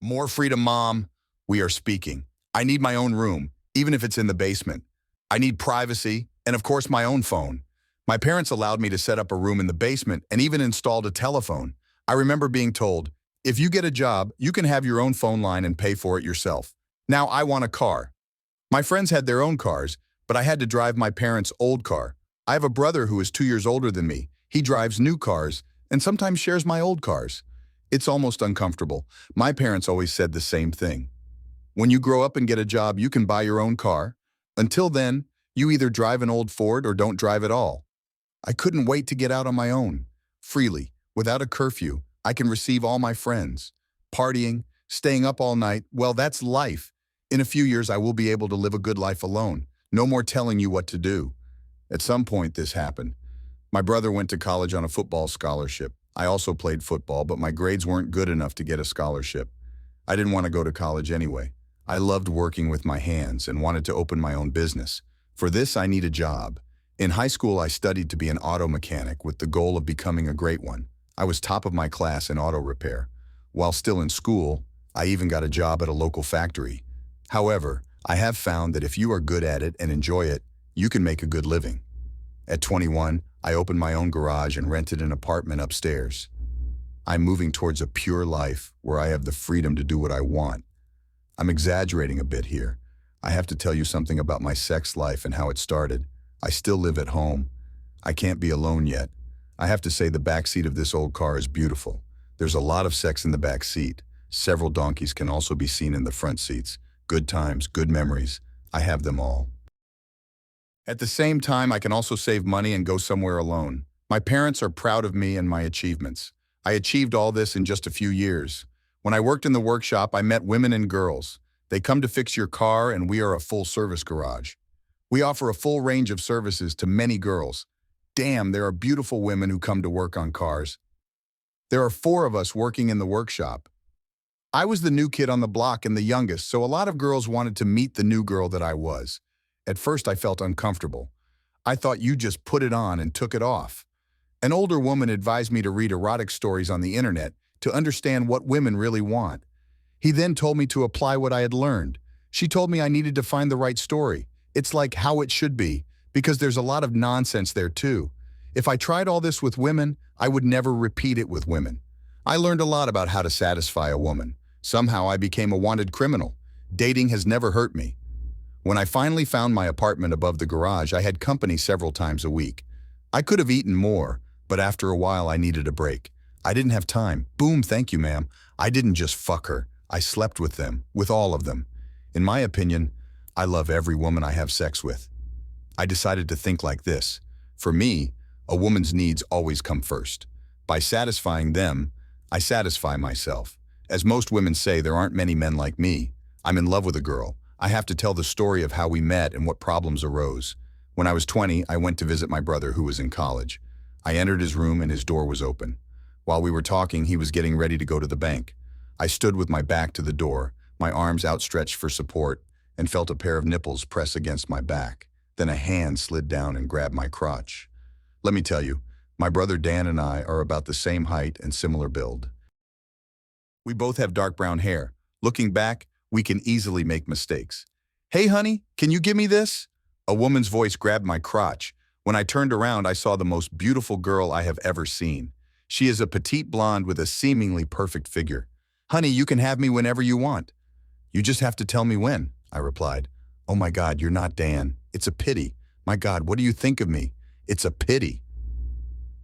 More freedom, Mom. We are speaking. I need my own room, even if it's in the basement. I need privacy, and of course my own phone. My parents allowed me to set up a room in the basement and even installed a telephone. I remember being told, if you get a job, you can have your own phone line and pay for it yourself. Now I want a car. My friends had their own cars, but I had to drive my parents' old car. I have a brother who is 2 years older than me. He drives new cars and sometimes shares my old cars. It's almost uncomfortable. My parents always said the same thing. When you grow up and get a job, you can buy your own car. Until then, you either drive an old Ford or don't drive at all. I couldn't wait to get out on my own. Freely, without a curfew, I can receive all my friends. Partying, staying up all night, well, that's life. In a few years, I will be able to live a good life alone. No more telling you what to do. At some point, this happened. My brother went to college on a football scholarship. I also played football, but my grades weren't good enough to get a scholarship. I didn't want to go to college anyway. I loved working with my hands and wanted to open my own business. For this, I need a job. In high school, I studied to be an auto mechanic with the goal of becoming a great one. I was top of my class in auto repair. While still in school, I even got a job at a local factory. However, I have found that if you are good at it and enjoy it, you can make a good living. At 21, I opened my own garage and rented an apartment upstairs. I'm moving towards a pure life where I have the freedom to do what I want. I'm exaggerating a bit here. I have to tell you something about my sex life and how it started. I still live at home. I can't be alone yet. I have to say the back seat of this old car is beautiful. There's a lot of sex in the back seat. Several donkeys can also be seen in the front seats. Good times, good memories. I have them all. At the same time, I can also save money and go somewhere alone. My parents are proud of me and my achievements. I achieved all this in just a few years. When I worked in the workshop, I met women and girls. They come to fix your car, and we are a full-service garage. We offer a full range of services to many girls. Damn, there are beautiful women who come to work on cars. There are 4 of us working in the workshop. I was the new kid on the block and the youngest, so a lot of girls wanted to meet the new girl that I was. At first, I felt uncomfortable. I thought you just put it on and took it off. An older woman advised me to read erotic stories on the internet to understand what women really want. He then told me to apply what I had learned. She told me I needed to find the right story. It's like how it should be, because there's a lot of nonsense there too. If I tried all this with women, I would never repeat it with women. I learned a lot about how to satisfy a woman. Somehow I became a wanted criminal. Dating has never hurt me. When I finally found my apartment above the garage, I had company several times a week. I could have eaten more, but after a while I needed a break. I didn't have time. Boom, thank you, ma'am. I didn't just fuck her. I slept with them, with all of them. In my opinion, I love every woman I have sex with. I decided to think like this. For me, a woman's needs always come first. By satisfying them, I satisfy myself. As most women say, there aren't many men like me. I'm in love with a girl. I have to tell the story of how we met and what problems arose. When I was 20, I went to visit my brother who was in college. I entered his room and his door was open. While we were talking, he was getting ready to go to the bank. I stood with my back to the door, my arms outstretched for support, and felt a pair of nipples press against my back. Then a hand slid down and grabbed my crotch. Let me tell you, my brother Dan and I are about the same height and similar build. We both have dark brown hair. Looking back, we can easily make mistakes. Hey, honey, can you give me this? A woman's voice grabbed my crotch. When I turned around, I saw the most beautiful girl I have ever seen. She is a petite blonde with a seemingly perfect figure. Honey, you can have me whenever you want. You just have to tell me when, I replied. Oh my God, you're not Dan. It's a pity. My God, what do you think of me? It's a pity.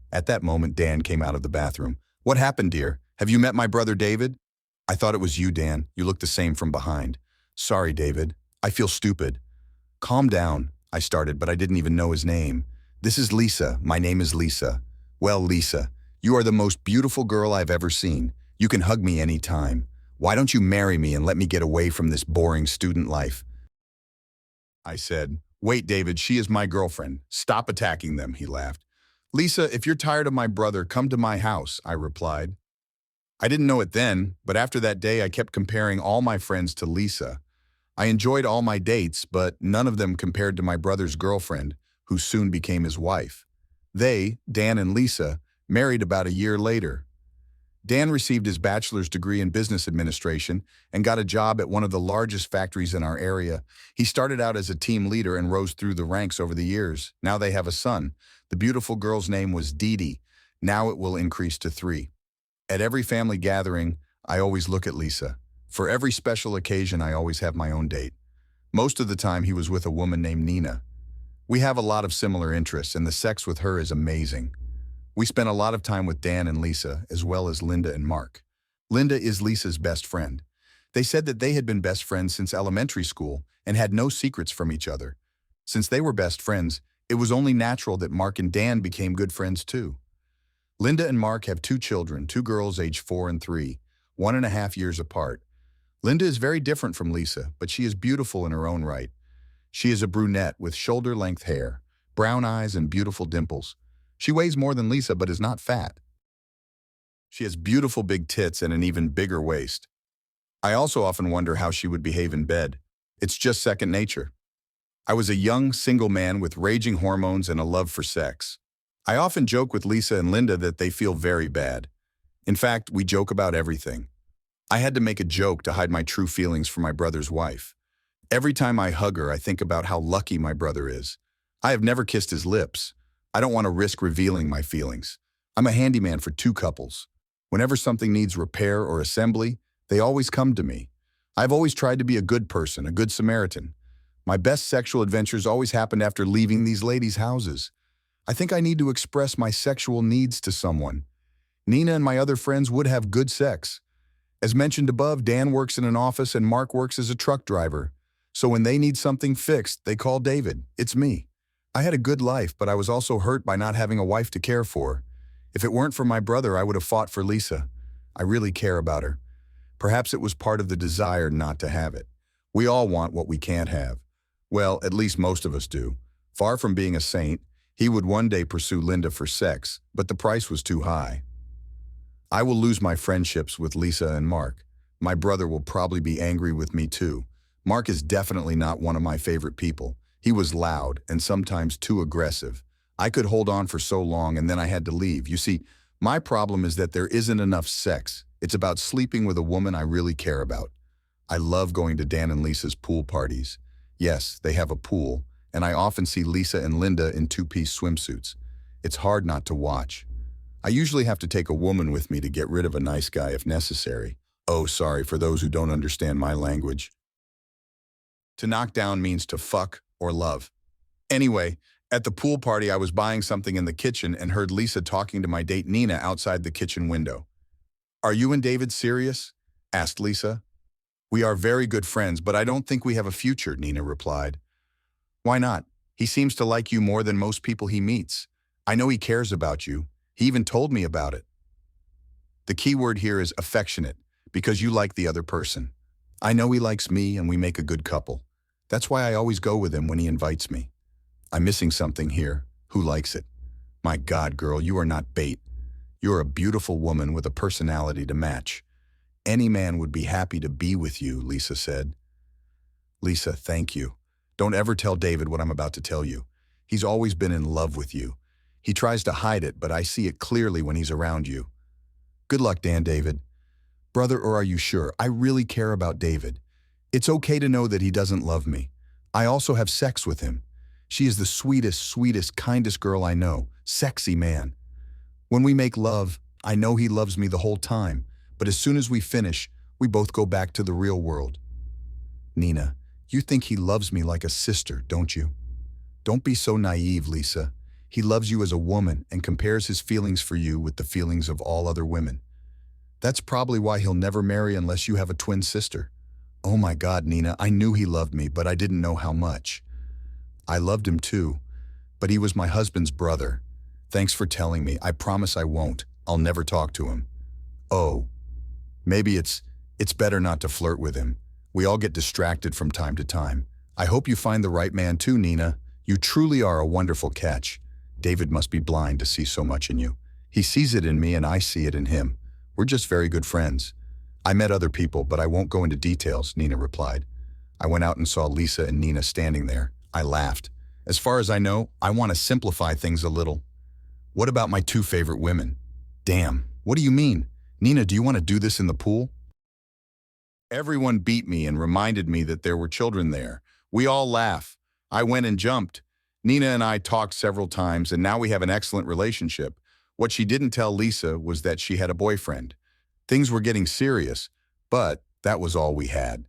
At that moment, Dan came out of the bathroom. What happened, dear? Have you met my brother David? I thought it was you, Dan. You look the same from behind. Sorry, David. I feel stupid. Calm down, I started, but I didn't even know his name. This is Lisa. My name is Lisa. Well, Lisa, you are the most beautiful girl I've ever seen. You can hug me anytime. Why don't you marry me and let me get away from this boring student life? I said, wait, David, she is my girlfriend. Stop attacking them, he laughed. Lisa, if you're tired of my brother, come to my house, I replied. I didn't know it then, but after that day I kept comparing all my friends to Lisa. I enjoyed all my dates, but none of them compared to my brother's girlfriend, who soon became his wife. They, Dan and Lisa, married about a year later. Dan received his bachelor's degree in business administration and got a job at one of the largest factories in our area. He started out as a team leader and rose through the ranks over the years. Now they have a son. The beautiful girl's name was Dee Dee. Now it will increase to 3. At every family gathering, I always look at Lisa. For every special occasion, I always have my own date. Most of the time, he was with a woman named Nina. We have a lot of similar interests, and the sex with her is amazing. We spent a lot of time with Dan and Lisa, as well as Linda and Mark. Linda is Lisa's best friend. They said that they had been best friends since elementary school and had no secrets from each other. Since they were best friends, it was only natural that Mark and Dan became good friends too. Linda and Mark have 2 children, 2 girls aged 4 and 3, 1.5 years apart. Linda is very different from Lisa, but she is beautiful in her own right. She is a brunette with shoulder-length hair, brown eyes, and beautiful dimples. She weighs more than Lisa but is not fat. She has beautiful big tits and an even bigger waist. I also often wonder how she would behave in bed. It's just second nature. I was a young, single man with raging hormones and a love for sex. I often joke with Lisa and Linda that they feel very bad. In fact, we joke about everything. I had to make a joke to hide my true feelings for my brother's wife. Every time I hug her, I think about how lucky my brother is. I have never kissed his lips. I don't want to risk revealing my feelings. I'm a handyman for 2 couples. Whenever something needs repair or assembly, they always come to me. I've always tried to be a good person, a good Samaritan. My best sexual adventures always happened after leaving these ladies' houses. I think I need to express my sexual needs to someone. Nina and my other friends would have good sex. As mentioned above, Dan works in an office and Mark works as a truck driver. So when they need something fixed, they call David. It's me. I had a good life, but I was also hurt by not having a wife to care for. If it weren't for my brother, I would have fought for Lisa. I really care about her. Perhaps it was part of the desire not to have it. We all want what we can't have. Well, at least most of us do. Far from being a saint, he would one day pursue Linda for sex, but the price was too high. I will lose my friendships with Lisa and Mark. My brother will probably be angry with me too. Mark is definitely not one of my favorite people. He was loud and sometimes too aggressive. I could hold on for so long and then I had to leave. You see, my problem is that there isn't enough sex. It's about sleeping with a woman I really care about. I love going to Dan and Lisa's pool parties. Yes, they have a pool, and I often see Lisa and Linda in 2-piece swimsuits. It's hard not to watch. I usually have to take a woman with me to get rid of a nice guy if necessary. Oh, sorry for those who don't understand my language. To knock down means to fuck or love. Anyway, at the pool party, I was buying something in the kitchen and heard Lisa talking to my date Nina outside the kitchen window. "Are you and David serious?" asked Lisa. "We are very good friends, but I don't think we have a future," Nina replied. "Why not? He seems to like you more than most people he meets. I know he cares about you. He even told me about it." The key word here is affectionate, because you like the other person. I know he likes me and we make a good couple. That's why I always go with him when he invites me. I'm missing something here. Who likes it? My God, girl, you are not bait. You're a beautiful woman with a personality to match. Any man would be happy to be with you, Lisa said. Lisa, thank you. Don't ever tell David what I'm about to tell you. He's always been in love with you. He tries to hide it, but I see it clearly when he's around you. Good luck, Dan, David. Brother, or are you sure? I really care about David. It's okay to know that he doesn't love me. I also have sex with him. She is the sweetest, kindest girl I know. Sexy man. When we make love, I know he loves me the whole time, but as soon as we finish, we both go back to the real world. Nina, you think he loves me like a sister, don't you? Don't be so naive, Lisa. He loves you as a woman and compares his feelings for you with the feelings of all other women. That's probably why he'll never marry unless you have a twin sister. Oh my God, Nina, I knew he loved me, but I didn't know how much. I loved him too, but he was my husband's brother. Thanks for telling me. I promise I won't. I'll never talk to him. Oh, maybe it's better not to flirt with him. We all get distracted from time to time. I hope you find the right man too, Nina. You truly are a wonderful catch. David must be blind to see so much in you. He sees it in me and I see it in him. We're just very good friends. I met other people, but I won't go into details, Nina replied. I went out and saw Lisa and Nina standing there. I laughed. As far as I know, I want to simplify things a little. What about my 2 favorite women? Damn, what do you mean? "Nina, do you want to do this in the pool?" Everyone beat me and reminded me that there were children there. We all laugh. I went and jumped. Nina and I talked several times, and now we have an excellent relationship. What she didn't tell Lisa was that she had a boyfriend. Things were getting serious, but that was all we had.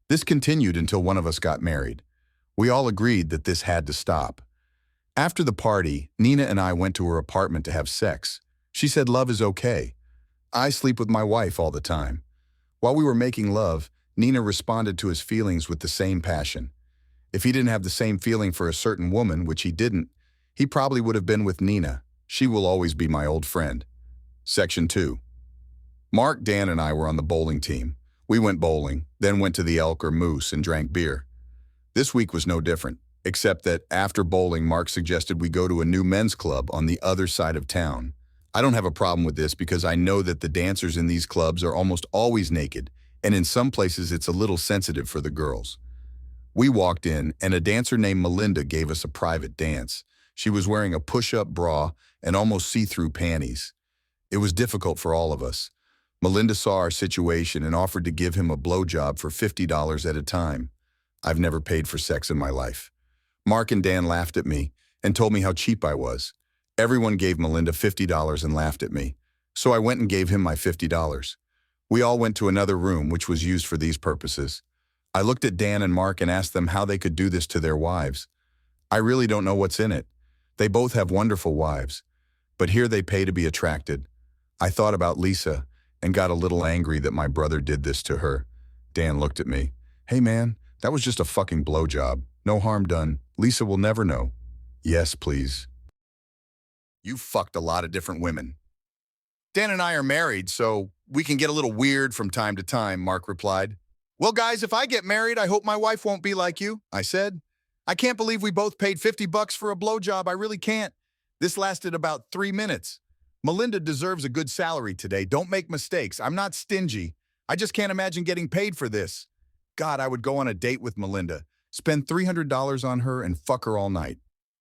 This continued until one of us got married. We all agreed that this had to stop. After the party, Nina and I went to her apartment to have sex. She said love is okay. I sleep with my wife all the time. While we were making love, Nina responded to his feelings with the same passion. If he didn't have the same feeling for a certain woman, which he didn't, he probably would have been with Nina. She will always be my old friend. Section 2. Mark, Dan, and I were on the bowling team. We went bowling, then went to the Elk or Moose and drank beer. This week was no different, except that after bowling, Mark suggested we go to a new men's club on the other side of town. I don't have a problem with this because I know that the dancers in these clubs are almost always naked, and in some places it's a little sensitive for the girls. We walked in, and a dancer named Melinda gave us a private dance. She was wearing a push-up bra and almost see-through panties. It was difficult for all of us. Melinda saw our situation and offered to give him a blowjob for $50 at a time. I've never paid for sex in my life. Mark and Dan laughed at me and told me how cheap I was. Everyone gave Melinda $50 and laughed at me, so I went and gave him my $50. We all went to another room which was used for these purposes. I looked at Dan and Mark and asked them how they could do this to their wives. I really don't know what's in it. They both have wonderful wives, but here they pay to be attracted. I thought about Lisa and got a little angry that my brother did this to her. Dan looked at me. "Hey man, that was just a fucking blowjob. No harm done. Lisa will never know." "Yes, please." "You fucked a lot of different women." "Dan and I are married, so we can get a little weird from time to time," Mark replied. "Well, guys, if I get married, I hope my wife won't be like you," I said. "I can't believe we both paid $50 for a blowjob. I really can't." This lasted about 3 minutes. "Melinda deserves a good salary today. Don't make mistakes. I'm not stingy. I just can't imagine getting paid for this." God, I would go on a date with Melinda, spend $300 on her, and fuck her all night.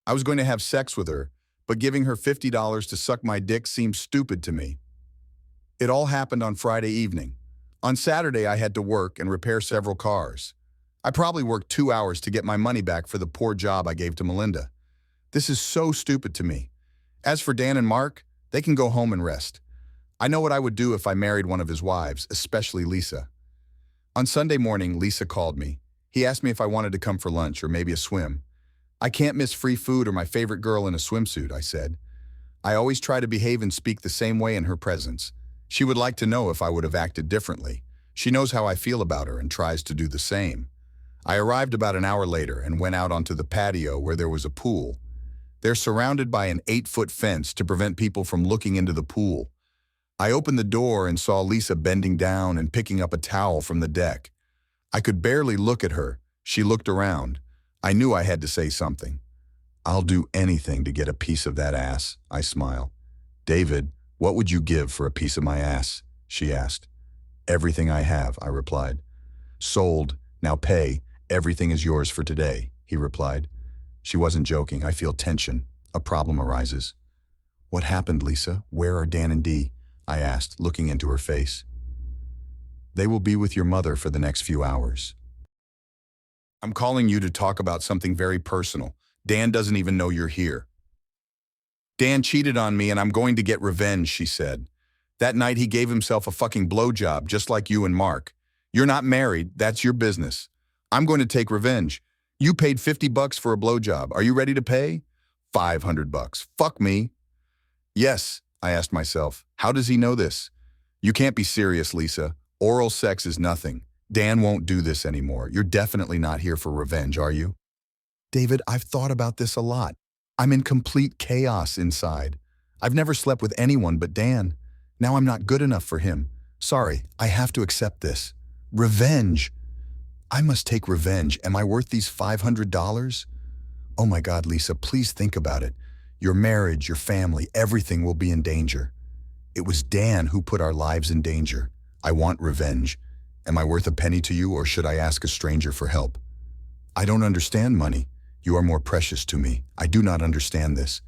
I was going to have sex with her, but giving her $50 to suck my dick seemed stupid to me. It all happened on Friday evening. On Saturday, I had to work and repair several cars. I probably worked 2 hours to get my money back for the poor job I gave to Melinda. This is so stupid to me. As for Dan and Mark, they can go home and rest. I know what I would do if I married one of his wives, especially Lisa. On Sunday morning, Lisa called me. He asked me if I wanted to come for lunch or maybe a swim. "I can't miss free food or my favorite girl in a swimsuit," I said. I always try to behave and speak the same way in her presence. She would like to know if I would have acted differently. She knows how I feel about her and tries to do the same. I arrived about an hour later and went out onto the patio where there was a pool. They're surrounded by an 8-foot fence to prevent people from looking into the pool. I opened the door and saw Lisa bending down and picking up a towel from the deck. I could barely look at her. She looked around. I knew I had to say something. "I'll do anything to get a piece of that ass," I smiled. "David, what would you give for a piece of my ass?" she asked. "Everything I have," I replied. "Sold. Now pay. Everything is yours for today," he replied. She wasn't joking. I feel tension. A problem arises. "What happened, Lisa? Where are Dan and Dee?" I asked, looking into her face. "They will be with your mother for the next few hours." "I'm calling you to talk about something very personal. Dan doesn't even know you're here." "Dan cheated on me and I'm going to get revenge," she said. "That night he gave himself a fucking blowjob, just like you and Mark. You're not married, that's your business. I'm going to take revenge. You paid $50 for a blowjob. Are you ready to pay? $500. Fuck me." "Yes," I asked myself. How does he know this? "You can't be serious, Lisa. Oral sex is nothing. Dan won't do this anymore. You're definitely not here for revenge, are you?" "David, I've thought about this a lot. I'm in complete chaos inside. I've never slept with anyone but Dan. Now I'm not good enough for him. Sorry, I have to accept this. Revenge. I must take revenge. Am I worth these $500? Oh my God, Lisa, please think about it. Your marriage, your family, everything will be in danger. It was Dan who put our lives in danger. I want revenge. Am I worth a penny to you, or should I ask a stranger for help?" "I don't understand money. You are more precious to me. I do not understand this.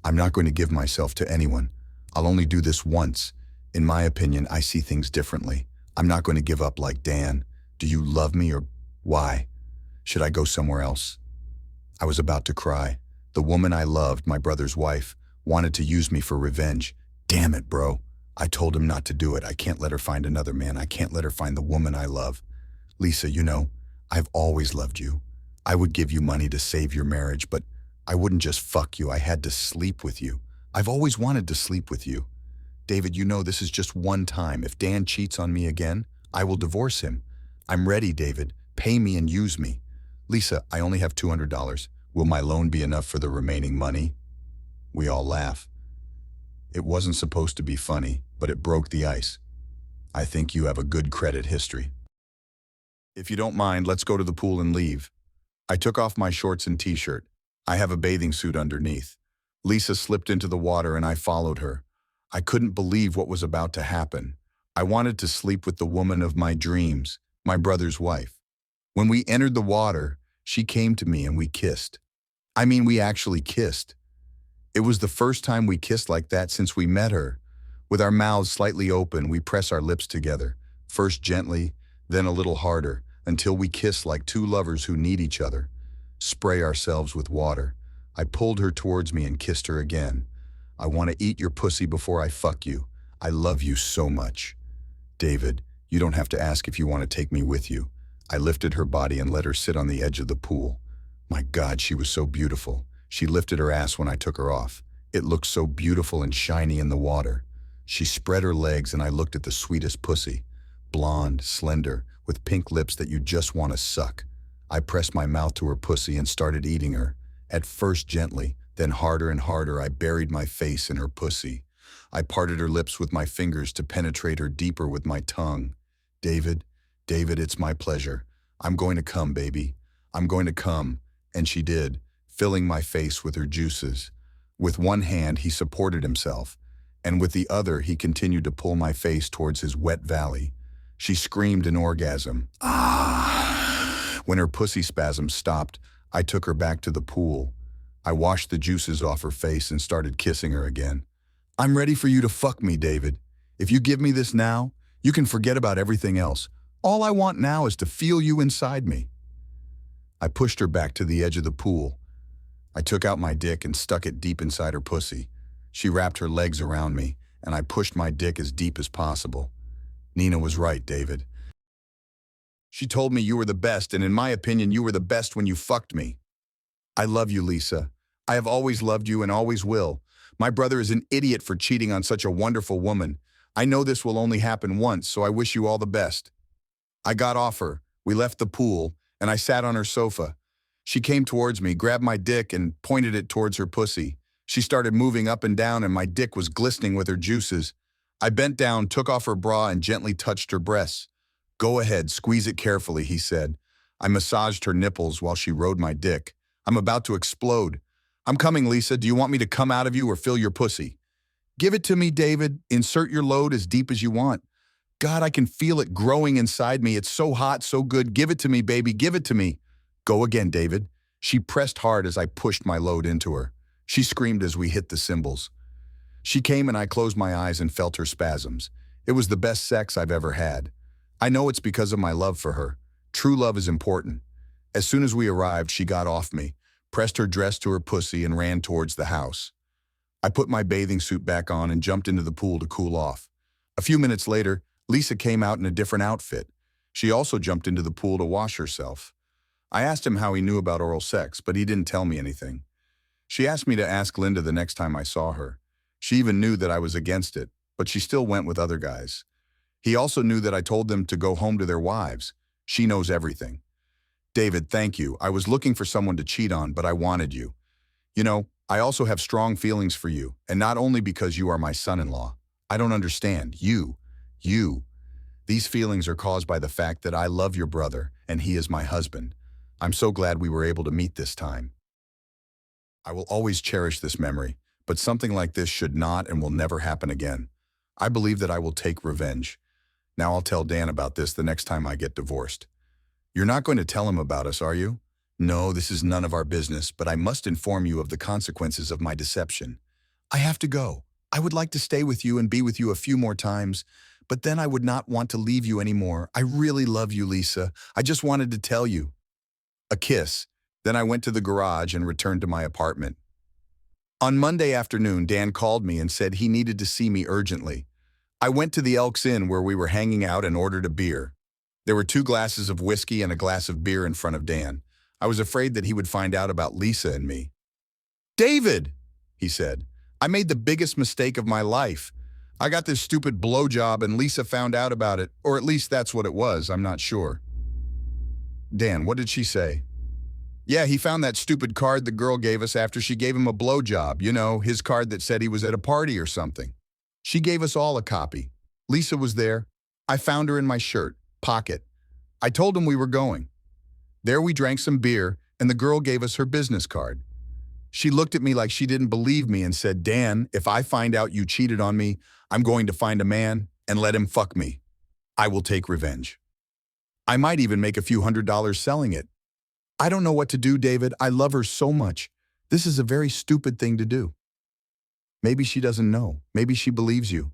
I'm not going to give myself to anyone. I'll only do this once. In my opinion, I see things differently. I'm not going to give up like Dan. Do you love me or why? Should I go somewhere else? I was about to cry. The woman I loved, my brother's wife, wanted to use me for revenge. Damn it, bro. I told him not to do it. I can't let her find another man. I can't let her find the woman I love. Lisa, I've always loved you. I would give you money to save your marriage, but I wouldn't just fuck you. I had to sleep with you. I've always wanted to sleep with you. David, this is just one time. If Dan cheats on me again, I will divorce him. I'm ready, David. Pay me and use me. Lisa, I only have $200. Will my loan be enough for the remaining money? We all laugh. It wasn't supposed to be funny, but it broke the ice. I think you have a good credit history. If you don't mind, let's go to the pool and leave. I took off my shorts and t-shirt. I have a bathing suit underneath. Lisa slipped into the water and I followed her. I couldn't believe what was about to happen. I wanted to sleep with the woman of my dreams, my brother's wife. When we entered the water, she came to me and we kissed. We actually kissed. It was the first time we kissed like that since we met her. With our mouths slightly open, we press our lips together, first gently, then a little harder, until we kiss like two lovers who need each other. Spray ourselves with water. I pulled her towards me and kissed her again. I want to eat your pussy before I fuck you. I love you so much. David, you don't have to ask if you want to take me with you. I lifted her body and let her sit on the edge of the pool. My God, she was so beautiful. She lifted her ass when I took her off. It looked so beautiful and shiny in the water. She spread her legs and I looked at the sweetest pussy. Blonde, slender, with pink lips that you just want to suck. I pressed my mouth to her pussy and started eating her. At first gently, then harder and harder, I buried my face in her pussy. I parted her lips with my fingers to penetrate her deeper with my tongue. David, it's my pleasure. I'm going to come, baby. I'm going to come. And she did, filling my face with her juices. With one hand, he supported himself, and with the other, he continued to pull my face towards his wet valley. She screamed in orgasm. Ah! When her pussy spasm stopped, I took her back to the pool. I washed the juices off her face and started kissing her again. I'm ready for you to fuck me, David. If you give me this now, you can forget about everything else. All I want now is to feel you inside me. I pushed her back to the edge of the pool. I took out my dick and stuck it deep inside her pussy. She wrapped her legs around me, and I pushed my dick as deep as possible. Nina was right, David. She told me you were the best, and in my opinion, you were the best when you fucked me. I love you, Lisa. I have always loved you and always will. My brother is an idiot for cheating on such a wonderful woman. I know this will only happen once, so I wish you all the best. I got off her. We left the pool, and I sat on her sofa. She came towards me, grabbed my dick, and pointed it towards her pussy. She started moving up and down, and my dick was glistening with her juices. I bent down, took off her bra, and gently touched her breasts. Go ahead, squeeze it carefully, he said. I massaged her nipples while she rode my dick. I'm about to explode. I'm coming, Lisa. Do you want me to come out of you or fill your pussy? Give it to me, David. Insert your load as deep as you want. God, I can feel it growing inside me. It's so hot, so good. Give it to me, baby. Give it to me. Go again, David. She pressed hard as I pushed my load into her. She screamed as we hit the cymbals. She came and I closed my eyes and felt her spasms. It was the best sex I've ever had. I know it's because of my love for her. True love is important. As soon as we arrived, she got off me, pressed her dress to her pussy, and ran towards the house. I put my bathing suit back on and jumped into the pool to cool off. A few minutes later, Lisa came out in a different outfit. She also jumped into the pool to wash herself. I asked him how he knew about oral sex, but he didn't tell me anything. She asked me to ask Linda the next time I saw her. She even knew that I was against it, but she still went with other guys. He also knew that I told them to go home to their wives. She knows everything. David, thank you. I was looking for someone to cheat on, but I wanted you. I also have strong feelings for you, and not only because you are my son-in-law. I don't understand. You. These feelings are caused by the fact that I love your brother, and he is my husband. I'm so glad we were able to meet this time. I will always cherish this memory, but something like this should not and will never happen again. I believe that I will take revenge. Now I'll tell Dan about this the next time I get divorced. You're not going to tell him about us, are you? No, this is none of our business, but I must inform you of the consequences of my deception. I have to go. I would like to stay with you and be with you a few more times, but then I would not want to leave you anymore. I really love you, Lisa. I just wanted to tell you. A kiss. Then I went to the garage and returned to my apartment. On Monday afternoon, Dan called me and said he needed to see me urgently. I went to the Elks Inn where we were hanging out and ordered a beer. There were 2 glasses of whiskey and a glass of beer in front of Dan. I was afraid that he would find out about Lisa and me. "David," he said, "I made the biggest mistake of my life. I got this stupid blowjob and Lisa found out about it, or at least that's what it was, I'm not sure." "Dan, what did she say?" "Yeah, he found that stupid card the girl gave us after she gave him a blowjob. You know, his card that said he was at a party or something. She gave us all a copy. Lisa was there. I found her in my shirt pocket. I told him we were going. There we drank some beer, and the girl gave us her business card. She looked at me like she didn't believe me and said, 'Dan, if I find out you cheated on me, I'm going to find a man and let him fuck me. I will take revenge. I might even make a few $100s selling it.' I don't know what to do, David. I love her so much. This is a very stupid thing to do." "Maybe she doesn't know. Maybe she believes you.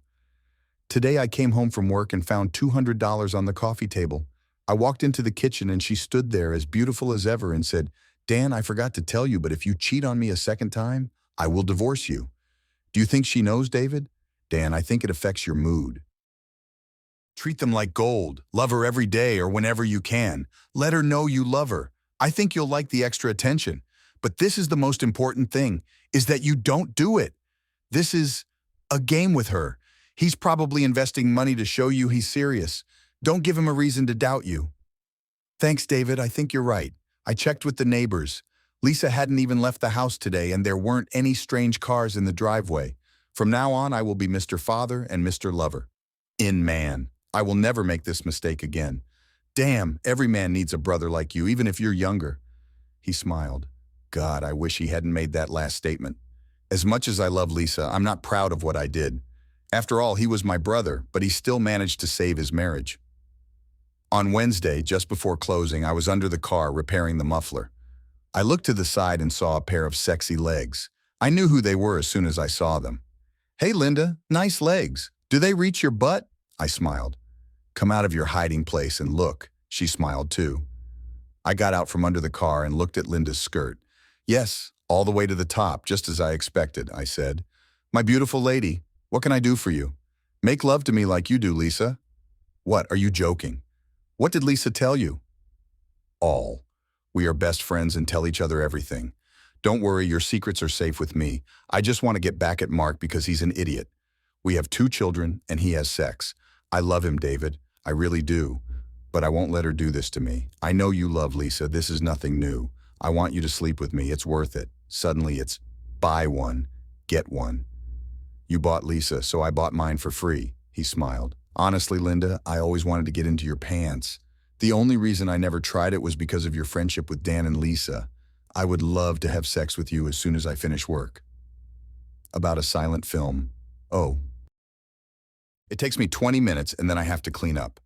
Today I came home from work and found $200 on the coffee table. I walked into the kitchen and she stood there as beautiful as ever and said, 'Dan, I forgot to tell you, but if you cheat on me a second time, I will divorce you.' Do you think she knows, David? Dan, I think it affects your mood. Treat them like gold. Love her every day or whenever you can. Let her know you love her. I think you'll like the extra attention. But this is the most important thing, is that you don't do it. This is a game with her. He's probably investing money to show you he's serious. Don't give him a reason to doubt you." "Thanks, David. I think you're right. I checked with the neighbors. Lisa hadn't even left the house today, and there weren't any strange cars in the driveway. From now on, I will be Mr. Father and Mr. Lover. In man. I will never make this mistake again. Damn, every man needs a brother like you, even if you're younger." He smiled. God, I wish he hadn't made that last statement. As much as I love Lisa, I'm not proud of what I did. After all, he was my brother, but he still managed to save his marriage. On Wednesday, just before closing, I was under the car repairing the muffler. I looked to the side and saw a pair of sexy legs. I knew who they were as soon as I saw them. "Hey, Linda, nice legs. Do they reach your butt?" I smiled. "Come out of your hiding place and look." She smiled too. I got out from under the car and looked at Linda's skirt. "Yes, all the way to the top, just as I expected," I said. "My beautiful lady, what can I do for you? Make love to me like you do, Lisa." "What, are you joking? What did Lisa tell you?" "All. We are best friends and tell each other everything. Don't worry, your secrets are safe with me. I just want to get back at Mark because he's an idiot. We have 2 children and he has sex. I love him, David. I really do. But I won't let her do this to me. I know you love Lisa. This is nothing new. I want you to sleep with me. It's worth it." Suddenly it's, "Buy one, get one." "You bought Lisa, so I bought mine for free." He smiled. "Honestly, Linda, I always wanted to get into your pants. The only reason I never tried it was because of your friendship with Dan and Lisa. I would love to have sex with you as soon as I finish work." About a silent film. "Oh. It takes me 20 minutes and then I have to clean up.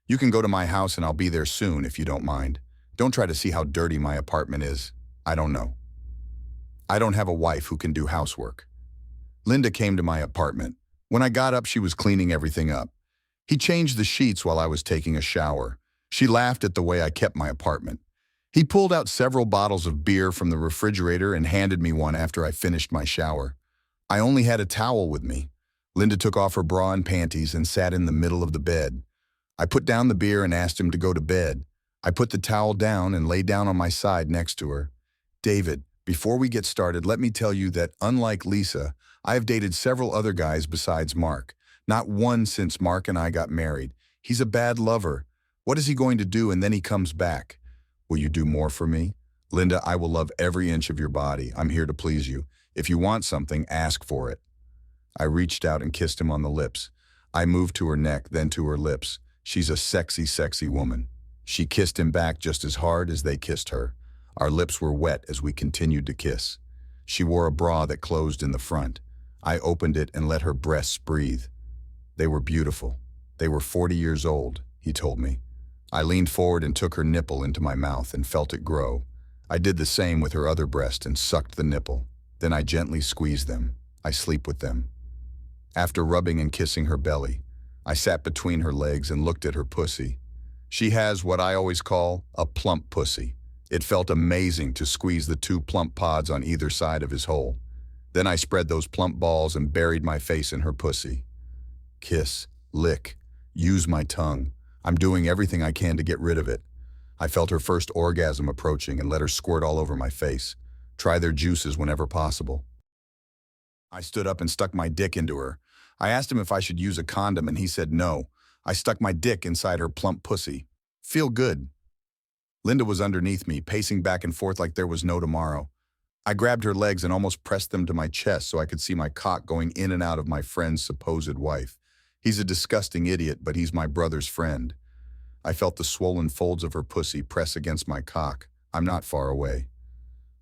You can go to my house and I'll be there soon if you don't mind. Don't try to see how dirty my apartment is. I don't know. I don't have a wife who can do housework." Linda came to my apartment. When I got up, she was cleaning everything up. He changed the sheets while I was taking a shower. She laughed at the way I kept my apartment. He pulled out several bottles of beer from the refrigerator and handed me one after I finished my shower. I only had a towel with me. Linda took off her bra and panties and sat in the middle of the bed. I put down the beer and asked him to go to bed. I put the towel down and lay down on my side next to her. "David, before we get started, let me tell you that, unlike Lisa, I have dated several other guys besides Mark. Not one since Mark and I got married. He's a bad lover. What is he going to do and then he comes back? Will you do more for me? Linda, I will love every inch of your body. I'm here to please you. If you want something, ask for it." I reached out and kissed him on the lips. I moved to her neck, then to her lips. She's a sexy, sexy woman. She kissed him back just as hard as they kissed her. Our lips were wet as we continued to kiss. She wore a bra that closed in the front. I opened it and let her breasts breathe. They were beautiful. They were 40 years old, he told me. I leaned forward and took her nipple into my mouth and felt it grow. I did the same with her other breast and sucked the nipple. Then I gently squeezed them. I sleep with them. After rubbing and kissing her belly, I sat between her legs and looked at her pussy. She has what I always call a plump pussy. It felt amazing to squeeze the two plump pods on either side of his hole. Then I spread those plump balls and buried my face in her pussy. Kiss, lick, use my tongue. I'm doing everything I can to get rid of it. I felt her first orgasm approaching and let her squirt all over my face. Try their juices whenever possible. I stood up and stuck my dick into her. I asked him if I should use a condom and he said no. I stuck my dick inside her plump pussy. Feel good. Linda was underneath me, pacing back and forth like there was no tomorrow. I grabbed her legs and almost pressed them to my chest so I could see my cock going in and out of my friend's supposed wife. He's a disgusting idiot, but he's my brother's friend. I felt the swollen folds of her pussy press against my cock. I'm not far away.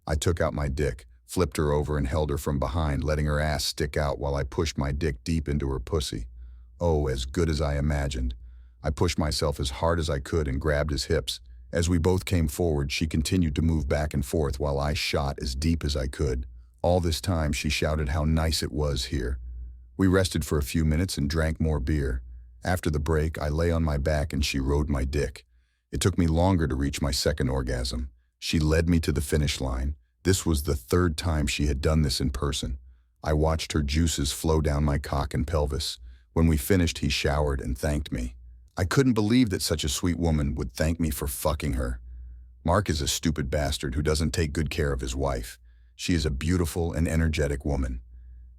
I took out my dick, flipped her over and held her from behind, letting her ass stick out while I pushed my dick deep into her pussy. Oh, as good as I imagined. I pushed myself as hard as I could and grabbed his hips. As we both came forward, she continued to move back and forth while I shot as deep as I could. All this time, she shouted how nice it was here. We rested for a few minutes and drank more beer. After the break, I lay on my back and she rode my dick. It took me longer to reach my second orgasm. She led me to the finish line. This was the third time she had done this in person. I watched her juices flow down my cock and pelvis. When we finished, he showered and thanked me. I couldn't believe that such a sweet woman would thank me for fucking her. Mark is a stupid bastard who doesn't take good care of his wife. She is a beautiful and energetic woman.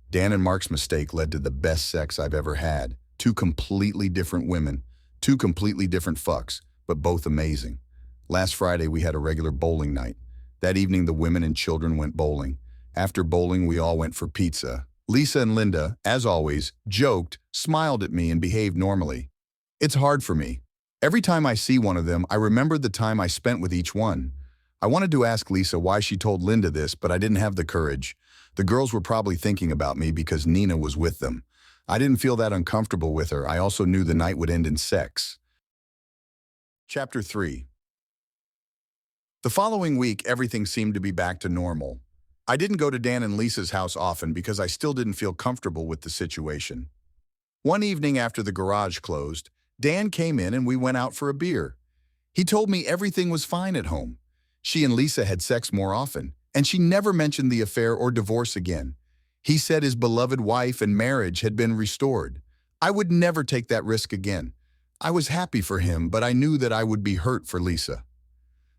Dan and Mark's mistake led to the best sex I've ever had. Two completely different women, two completely different fucks, but both amazing. Last Friday, we had a regular bowling night. That evening, the women and children went bowling. After bowling, we all went for pizza. Lisa and Linda, as always, joked, smiled at me, and behaved normally. It's hard for me. Every time I see one of them, I remember the time I spent with each one. I wanted to ask Lisa why she told Linda this, but I didn't have the courage. The girls were probably thinking about me because Nina was with them. I didn't feel that uncomfortable with her. I also knew the night would end in sex. Chapter 3. The following week, everything seemed to be back to normal. I didn't go to Dan and Lisa's house often because I still didn't feel comfortable with the situation. One evening after the garage closed, Dan came in and we went out for a beer. He told me everything was fine at home. She and Lisa had sex more often, and she never mentioned the affair or divorce again. He said his beloved wife and marriage had been restored. I would never take that risk again. I was happy for him, but I knew that I would be hurt for Lisa.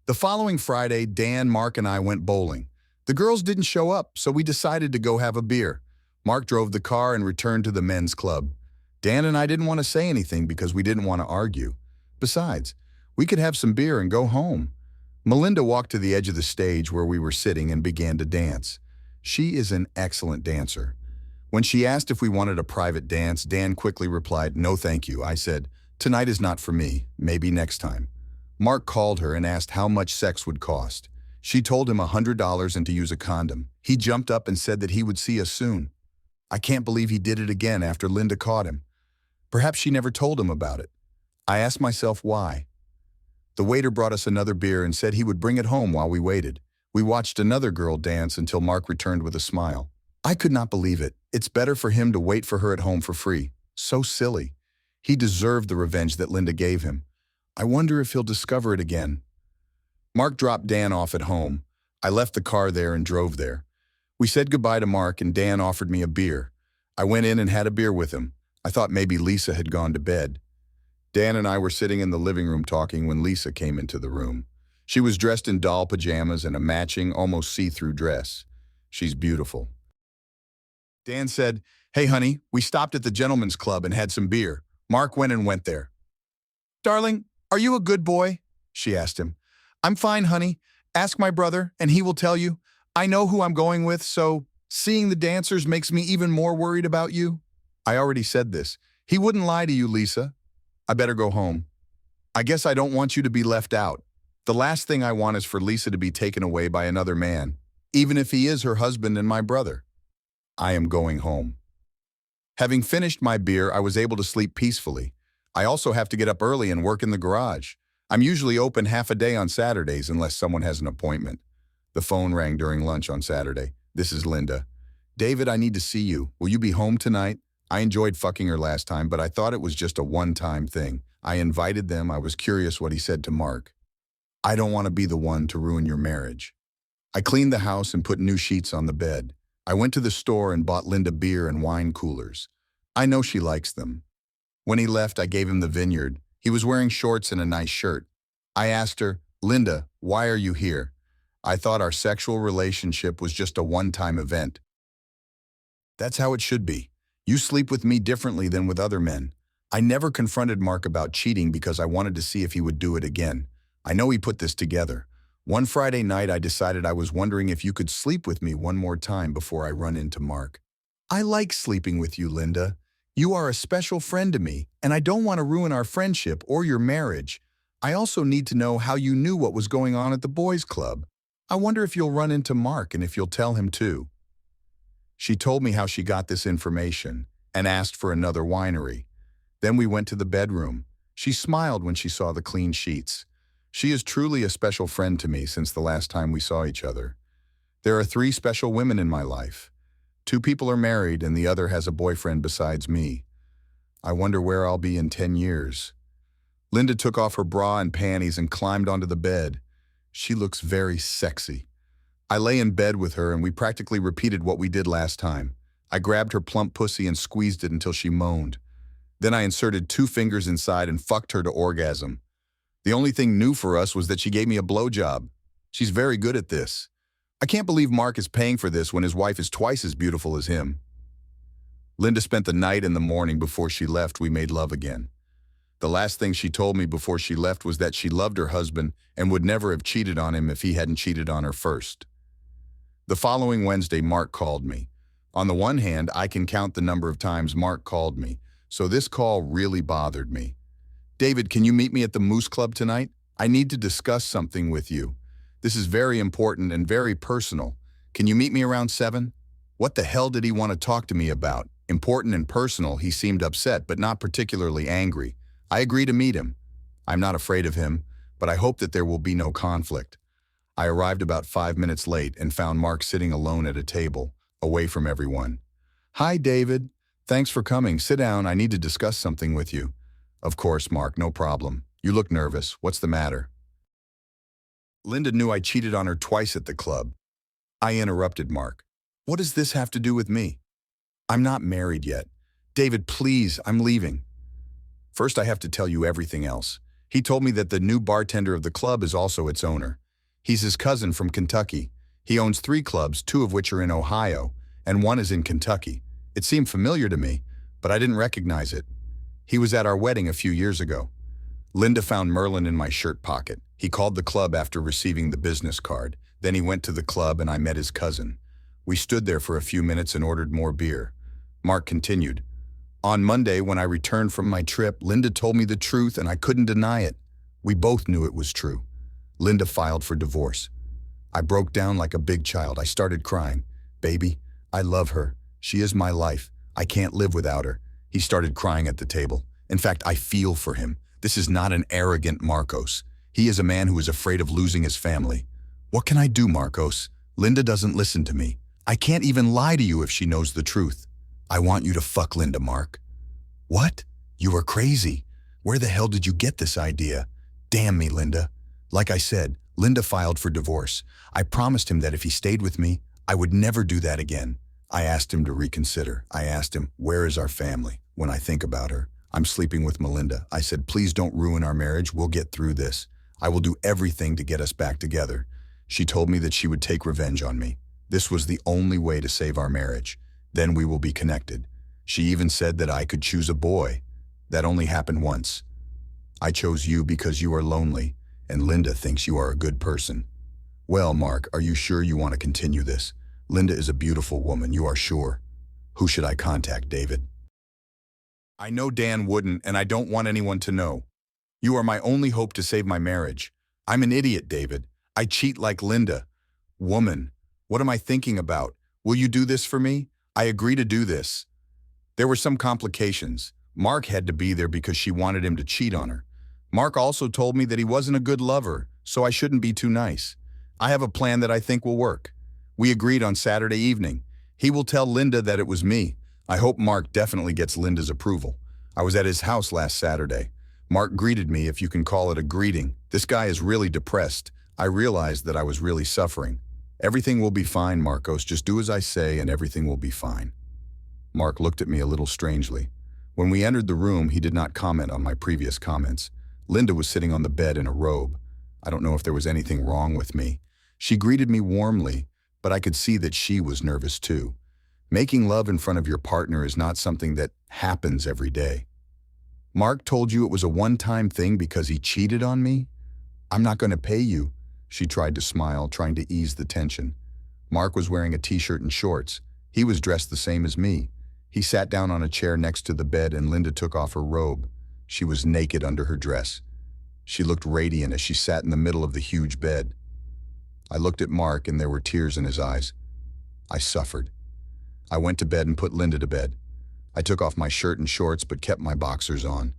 The following Friday, Dan, Mark, and I went bowling. The girls didn't show up, so we decided to go have a beer. Mark drove the car and returned to the men's club. Dan and I didn't want to say anything because we didn't want to argue. Besides, we could have some beer and go home. Melinda walked to the edge of the stage where we were sitting and began to dance. She is an excellent dancer. When she asked if we wanted a private dance, Dan quickly replied, "No, thank you." I said, "Tonight is not for me, maybe next time." Mark called her and asked how much sex would cost. She told him $100 and to use a condom. He jumped up and said that he would see us soon. I can't believe he did it again after Linda caught him. Perhaps she never told him about it. I asked myself why. The waiter brought us another beer and said he would bring it home while we waited. We watched another girl dance until Mark returned with a smile. I could not believe it. It's better for him to wait for her at home for free. So silly. He deserved the revenge that Linda gave him. I wonder if he'll discover it again. Mark dropped Dan off at home. I left the car there and drove there. We said goodbye to Mark and Dan offered me a beer. I went in and had a beer with him. I thought maybe Lisa had gone to bed. Dan and I were sitting in the living room talking when Lisa came into the room. She was dressed in doll pajamas and a matching, almost see-through dress. She's beautiful. Dan said, "Hey, honey, we stopped at the gentleman's club and had some beer." Mark went there. "Darling, are you a good boy?" she asked him. "I'm fine, honey. Ask my brother, and he will tell you. I know who I'm going with, so seeing the dancers makes me even more worried about you." I already said this. He wouldn't lie to you, Lisa. I better go home. I guess I don't want you to be left out. The last thing I want is for Lisa to be taken away by another man, even if he is her husband and my brother. I am going home. Having finished my beer, I was able to sleep peacefully. I also have to get up early and work in the garage. I'm usually open half a day on Saturdays unless someone has an appointment. The phone rang during lunch on Saturday. "This is Linda." "David, I need to see you. Will you be home tonight?" I enjoyed fucking her last time, but I thought it was just a one-time thing. I invited them. I was curious what he said to Mark. I don't want to be the one to ruin your marriage. I cleaned the house and put new sheets on the bed. I went to the store and bought Linda beer and wine coolers. I know she likes them. When he left, I gave him the vineyard. He was wearing shorts and a nice shirt. I asked her, Linda, why are you here? I thought our sexual relationship was just a one-time event. That's how it should be. You sleep with me differently than with other men. I never confronted Mark about cheating because I wanted to see if he would do it again. I know he put this together. One Friday night, I decided I was wondering if you could sleep with me one more time before I run into Mark. I like sleeping with you, Linda. You are a special friend to me, and I don't want to ruin our friendship or your marriage. I also need to know how you knew what was going on at the boys' club. I wonder if you'll run into Mark and if you'll tell him too. She told me how she got this information and asked for another winery. Then we went to the bedroom. She smiled when she saw the clean sheets. She is truly a special friend to me since the last time we saw each other. There are 3 special women in my life. 2 people are married and the other has a boyfriend besides me. I wonder where I'll be in 10 years. Linda took off her bra and panties and climbed onto the bed. She looks very sexy. I lay in bed with her and we practically repeated what we did last time. I grabbed her plump pussy and squeezed it until she moaned. Then I inserted 2 fingers inside and fucked her to orgasm. The only thing new for us was that she gave me a blowjob. She's very good at this. I can't believe Mark is paying for this when his wife is twice as beautiful as him. Linda spent the night and the morning before she left. We made love again. The last thing she told me before she left was that she loved her husband and would never have cheated on him if he hadn't cheated on her first. The following Wednesday, Mark called me. On the one hand, I can count the number of times Mark called me, so this call really bothered me. David, can you meet me at the Moose Club tonight? I need to discuss something with you. This is very important and very personal. Can you meet me around 7? What the hell did he want to talk to me about? Important and personal, he seemed upset, but not particularly angry. I agree to meet him. I'm not afraid of him, but I hope that there will be no conflict. I arrived about 5 minutes late and found Mark sitting alone at a table, away from everyone. Hi, David. Thanks for coming. Sit down. I need to discuss something with you. Of course, Mark, no problem. You look nervous. What's the matter? Linda knew I cheated on her twice at the club. I interrupted Mark. What does this have to do with me? I'm not married yet. David, please, I'm leaving. First, I have to tell you everything else. He told me that the new bartender of the club is also its owner. He's his cousin from Kentucky. He owns 3 clubs, 2 of which are in Ohio, and 1 is in Kentucky. It seemed familiar to me, but I didn't recognize it. He was at our wedding a few years ago. Linda found Merlin in my shirt pocket. He called the club after receiving the business card. Then he went to the club and I met his cousin. We stood there for a few minutes and ordered more beer. Mark continued. On Monday, when I returned from my trip, Linda told me the truth and I couldn't deny it. We both knew it was true. Linda filed for divorce. I broke down like a big child. I started crying. Baby, I love her. She is my life. I can't live without her. He started crying at the table. In fact, I feel for him. This is not an arrogant Marcos. He is a man who is afraid of losing his family. What can I do, Marcos? Linda doesn't listen to me. I can't even lie to you if she knows the truth. I want you to fuck Linda, Mark. What? You are crazy. Where the hell did you get this idea? Damn me, Linda. Like I said, Linda filed for divorce. I promised him that if he stayed with me, I would never do that again. I asked him to reconsider. I asked him, where is our family? When I think about her, I'm sleeping with Melinda. I said, please don't ruin our marriage. We'll get through this. I will do everything to get us back together. She told me that she would take revenge on me. This was the only way to save our marriage. Then we will be connected. She even said that I could choose a boy. That only happened once. I chose you because you are lonely, and Linda thinks you are a good person. Well, Mark, are you sure you want to continue this? Linda is a beautiful woman, you are sure. Who should I contact, David? I know Dan wouldn't, and I don't want anyone to know. You are my only hope to save my marriage. I'm an idiot, David. I cheat like Linda. Woman, what am I thinking about? Will you do this for me? I agree to do this. There were some complications. Mark had to be there because she wanted him to cheat on her. Mark also told me that he wasn't a good lover, so I shouldn't be too nice. I have a plan that I think will work. We agreed on Saturday evening. He will tell Linda that it was me. I hope Mark definitely gets Linda's approval. I was at his house last Saturday. Mark greeted me, if you can call it a greeting. This guy is really depressed. I realized that I was really suffering. Everything will be fine, Marcos. Just do as I say and everything will be fine. Mark looked at me a little strangely. When we entered the room, he did not comment on my previous comments. Linda was sitting on the bed in a robe. I don't know if there was anything wrong with me. She greeted me warmly, but I could see that she was nervous too. Making love in front of your partner is not something that happens every day. Mark told you it was a one-time thing because he cheated on me? I'm not going to pay you. She tried to smile, trying to ease the tension. Mark was wearing a t-shirt and shorts. He was dressed the same as me. He sat down on a chair next to the bed and Linda took off her robe. She was naked under her dress. She looked radiant as she sat in the middle of the huge bed. I looked at Mark and there were tears in his eyes. I suffered. I went to bed and put Linda to bed. I took off my shirt and shorts but kept my boxers on.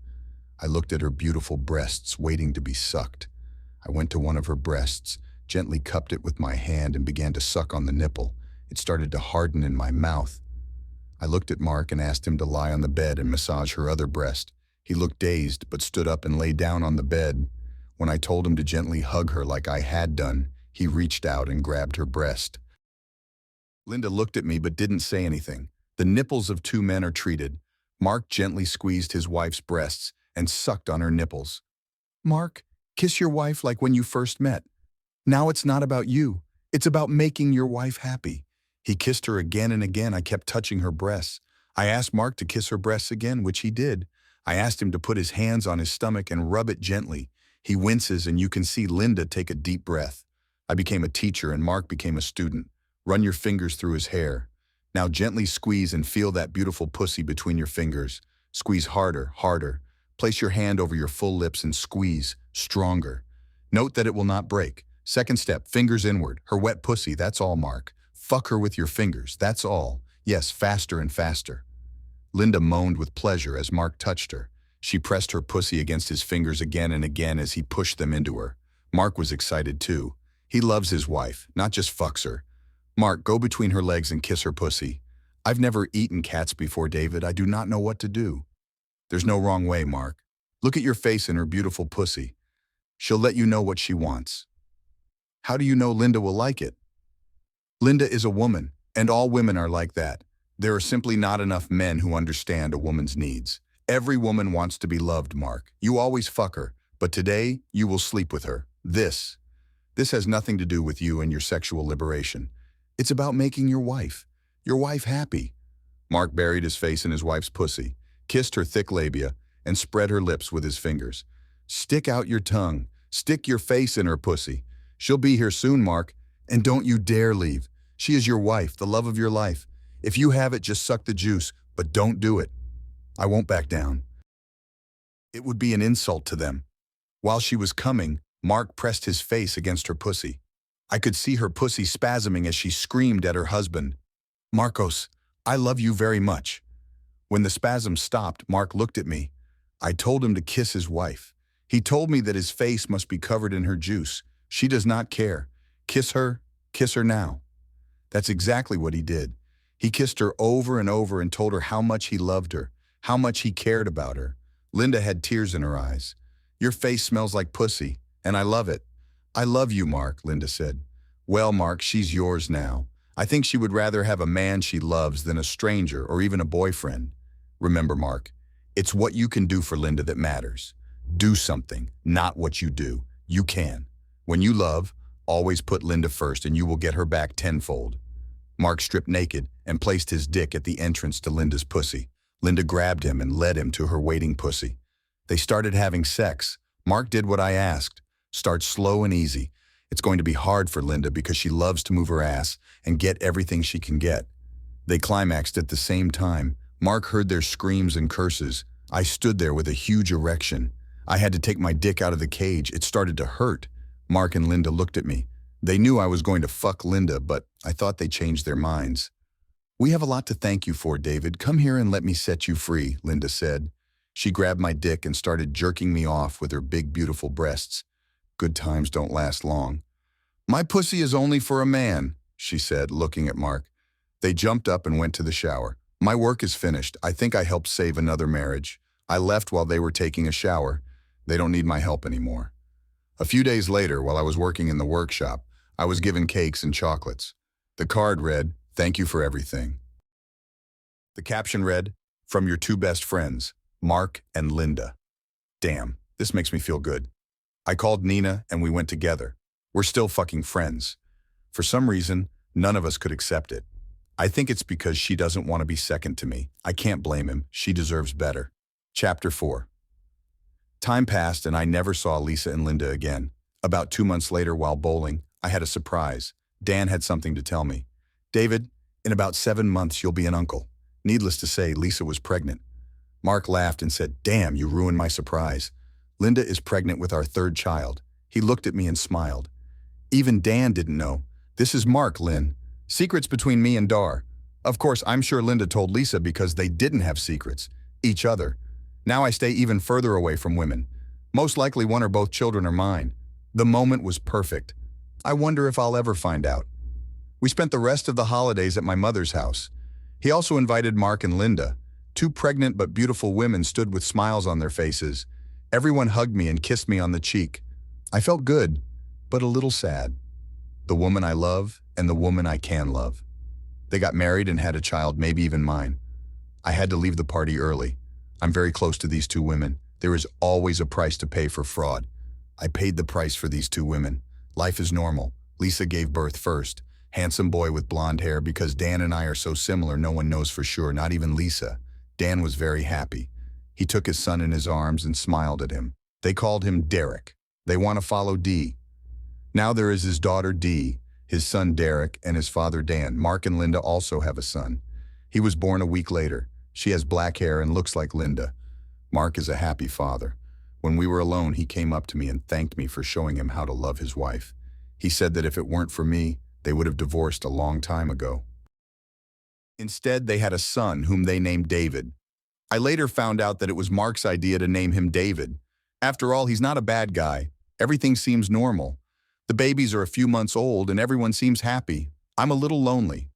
I looked at her beautiful breasts waiting to be sucked. I went to one of her breasts, gently cupped it with my hand and began to suck on the nipple. It started to harden in my mouth. I looked at Mark and asked him to lie on the bed and massage her other breast. He looked dazed but stood up and lay down on the bed. When I told him to gently hug her like I had done, he reached out and grabbed her breast. Linda looked at me but didn't say anything. The nipples of two men are treated. Mark gently squeezed his wife's breasts and sucked on her nipples. Mark, kiss your wife like when you first met. Now it's not about you. It's about making your wife happy. He kissed her again and again. I kept touching her breasts. I asked Mark to kiss her breasts again, which he did. I asked him to put his hands on his stomach and rub it gently. He winces and you can see Linda take a deep breath. I became a teacher and Mark became a student. Run your fingers through his hair. Now gently squeeze and feel that beautiful pussy between your fingers. Squeeze harder, harder. Place your hand over your full lips and squeeze, stronger. Note that it will not break. Second step, fingers inward. Her wet pussy, that's all, Mark. Fuck her with your fingers, that's all. Yes, faster and faster. Linda moaned with pleasure as Mark touched her. She pressed her pussy against his fingers again and again as he pushed them into her. Mark was excited too. He loves his wife, not just fucks her. Mark, go between her legs and kiss her pussy. I've never eaten cats before, David. I do not know what to do. There's no wrong way, Mark. Look at your face and her beautiful pussy. She'll let you know what she wants. How do you know Linda will like it? Linda is a woman, and all women are like that. There are simply not enough men who understand a woman's needs. Every woman wants to be loved, Mark. You always fuck her, but today you will sleep with her. This has nothing to do with you and your sexual liberation. It's about making your wife happy. Mark buried his face in his wife's pussy, kissed her thick labia, and spread her lips with his fingers. Stick out your tongue. Stick your face in her pussy. She'll be here soon, Mark, and don't you dare leave. She is your wife, the love of your life. If you have it, just suck the juice, but don't do it. I won't back down. It would be an insult to them. While she was coming, Mark pressed his face against her pussy. I could see her pussy spasming as she screamed at her husband. Marcos, I love you very much. When the spasm stopped, Mark looked at me. I told him to kiss his wife. He told me that his face must be covered in her juice. She does not care. Kiss her now. That's exactly what he did. He kissed her over and over and told her how much he loved her, how much he cared about her. Linda had tears in her eyes. Your face smells like pussy, and I love it. I love you, Mark, Linda said. Well, Mark, she's yours now. I think she would rather have a man she loves than a stranger or even a boyfriend. Remember, Mark, it's what you can do for Linda that matters. Do something, not what you do. You can. When you love, always put Linda first and you will get her back tenfold. Mark stripped naked and placed his dick at the entrance to Linda's pussy. Linda grabbed him and led him to her waiting pussy. They started having sex. Mark did what I asked. Start slow and easy. It's going to be hard for Linda because she loves to move her ass and get everything she can get. They climaxed at the same time. Mark heard their screams and curses. I stood there with a huge erection. I had to take my dick out of the cage. It started to hurt. Mark and Linda looked at me. They knew I was going to fuck Linda, but I thought they changed their minds. We have a lot to thank you for, David. Come here and let me set you free, Linda said. She grabbed my dick and started jerking me off with her big, beautiful breasts. Good times don't last long. My pussy is only for a man, she said, looking at Mark. They jumped up and went to the shower. My work is finished. I think I helped save another marriage. I left while they were taking a shower. They don't need my help anymore. A few days later, while I was working in the workshop, I was given cakes and chocolates. The card read, "Thank you for everything." The caption read, "From your two best friends, Mark and Linda." Damn, this makes me feel good. I called Nina and we went together. We're still fucking friends. For some reason, none of us could accept it. I think it's because she doesn't want to be second to me. I can't blame him. She deserves better. Chapter 4. Time passed and I never saw Lisa and Linda again. About 2 months later, while bowling, I had a surprise. Dan had something to tell me. "David, in about 7 months you'll be an uncle." Needless to say, Lisa was pregnant. Mark laughed and said, "Damn, you ruined my surprise. Linda is pregnant with our third child." He looked at me and smiled. Even Dan didn't know. "This is Mark, Lynn. Secrets between me and Dar." Of course, I'm sure Linda told Lisa because they didn't have secrets. Each other. Now I stay even further away from women. Most likely one or both children are mine. The moment was perfect. I wonder if I'll ever find out. We spent the rest of the holidays at my mother's house. He also invited Mark and Linda. Two pregnant but beautiful women stood with smiles on their faces. Everyone hugged me and kissed me on the cheek. I felt good, but a little sad. The woman I love and the woman I can love. They got married and had a child, maybe even mine. I had to leave the party early. I'm very close to these two women. There is always a price to pay for fraud. I paid the price for these two women. Life is normal. Lisa gave birth first. Handsome boy with blonde hair. Because Dan and I are so similar, no one knows for sure, not even Lisa. Dan was very happy. He took his son in his arms and smiled at him. They called him Derek. They want to follow Dee. Now there is his daughter Dee, his son Derek, and his father Dan. Mark and Linda also have a son. He was born a week later. She has black hair and looks like Linda. Mark is a happy father. When we were alone, he came up to me and thanked me for showing him how to love his wife. He said that if it weren't for me, they would have divorced a long time ago. Instead, they had a son whom they named David. I later found out that it was Mark's idea to name him David. After all, he's not a bad guy. Everything seems normal. The babies are a few months old and everyone seems happy. I'm a little lonely.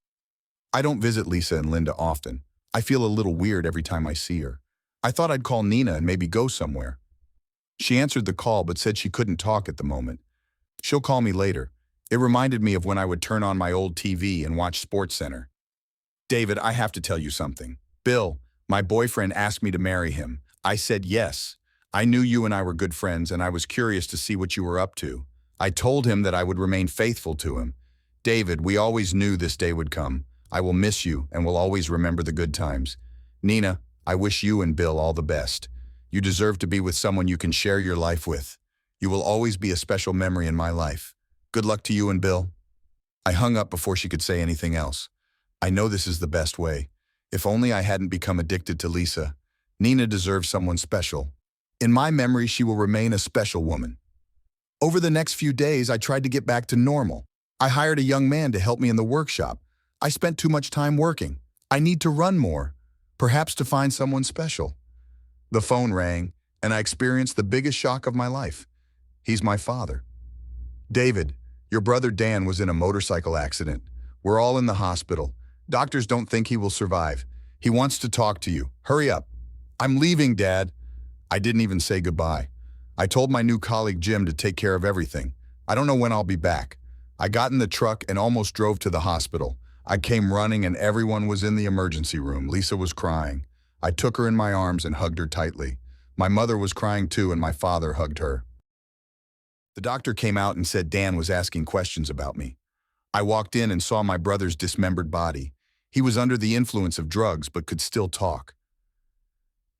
I don't visit Lisa and Linda often. I feel a little weird every time I see her. I thought I'd call Nina and maybe go somewhere. She answered the call but said she couldn't talk at the moment. She'll call me later. It reminded me of when I would turn on my old TV and watch SportsCenter. "David, I have to tell you something. Bill, my boyfriend, asked me to marry him. I said yes. I knew you and I were good friends and I was curious to see what you were up to. I told him that I would remain faithful to him. David, we always knew this day would come. I will miss you and will always remember the good times. Nina, I wish you and Bill all the best. You deserve to be with someone you can share your life with. You will always be a special memory in my life. Good luck to you and Bill." I hung up before she could say anything else. I know this is the best way. If only I hadn't become addicted to Lisa. Nina deserves someone special. In my memory, she will remain a special woman. Over the next few days, I tried to get back to normal. I hired a young man to help me in the workshop. I spent too much time working. I need to run more, perhaps to find someone special. The phone rang, and I experienced the biggest shock of my life. He's my father. "David, your brother Dan was in a motorcycle accident. We're all in the hospital. Doctors don't think he will survive. He wants to talk to you. Hurry up." "I'm leaving, Dad." I didn't even say goodbye. I told my new colleague Jim to take care of everything. I don't know when I'll be back. I got in the truck and almost drove to the hospital. I came running and everyone was in the emergency room. Lisa was crying. I took her in my arms and hugged her tightly. My mother was crying too and my father hugged her. The doctor came out and said Dan was asking questions about me. I walked in and saw my brother's dismembered body. He was under the influence of drugs but could still talk.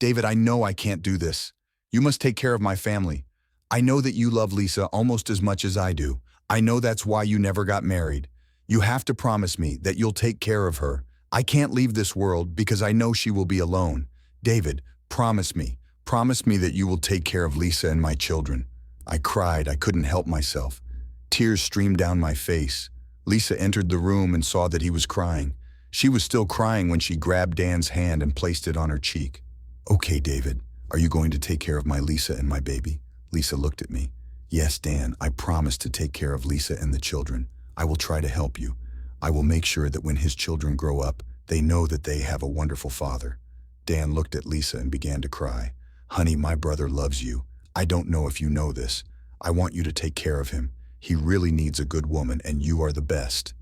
"David, I know I can't do this. You must take care of my family. I know that you love Lisa almost as much as I do. I know that's why you never got married. You have to promise me that you'll take care of her. I can't leave this world because I know she will be alone. David, promise me. Promise me that you will take care of Lisa and my children." I cried. I couldn't help myself. Tears streamed down my face. Lisa entered the room and saw that he was crying. She was still crying when she grabbed Dan's hand and placed it on her cheek. "Okay, David, are you going to take care of my Lisa and my baby?" Lisa looked at me. "Yes, Dan, I promise to take care of Lisa and the children. I will try to help you. I will make sure that when his children grow up, They know that they have a wonderful father. Dan looked at Lisa and began to cry. Honey, my brother loves you. I don't know if you know this. I want you to take care of him. He really needs a good woman, and you are the best.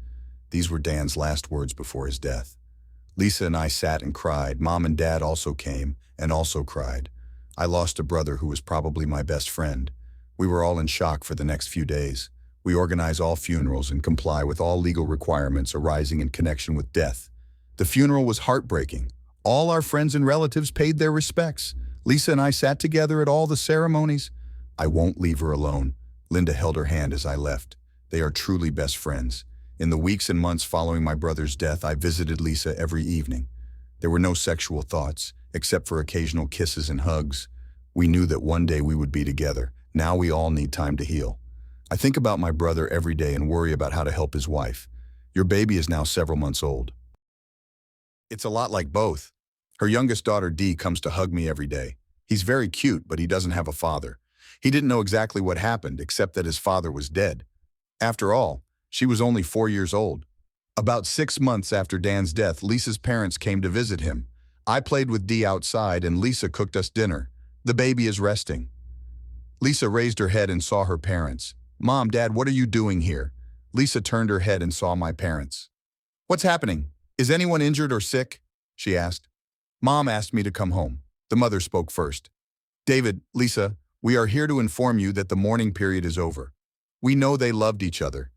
These were Dan's last words before his death. Lisa and I sat and cried. Mom and Dad also came and also cried. I lost a brother who was probably my best friend. We were all in shock for the next few days. We organize all funerals and comply with all legal requirements arising in connection with death. The funeral was heartbreaking. All our friends and relatives paid their respects. Lisa and I sat together at all the ceremonies. I won't leave her alone. Linda held her hand as I left. They are truly best friends. In the weeks and months following my brother's death, I visited Lisa every evening. There were no sexual thoughts, except for occasional kisses and hugs. We knew that one day we would be together. Now we all need time to heal. I think about my brother every day and worry about how to help his wife. Your baby is now several months old. It's a lot like both. Her youngest daughter, Dee, comes to hug me every day. He's very cute, but he doesn't have a father. He didn't know exactly what happened, except that his father was dead. After all, she was only 4 years old. About 6 months after Dan's death, Lisa's parents came to visit him. I played with Dee outside and Lisa cooked us dinner. The baby is resting. Lisa raised her head and saw her parents. Mom, Dad, what are you doing here? Lisa turned her head and saw my parents. What's happening? Is anyone injured or sick? She asked. Mom asked me to come home. The mother spoke first. David, Lisa, we are here to inform you that the mourning period is over. We know they loved each other.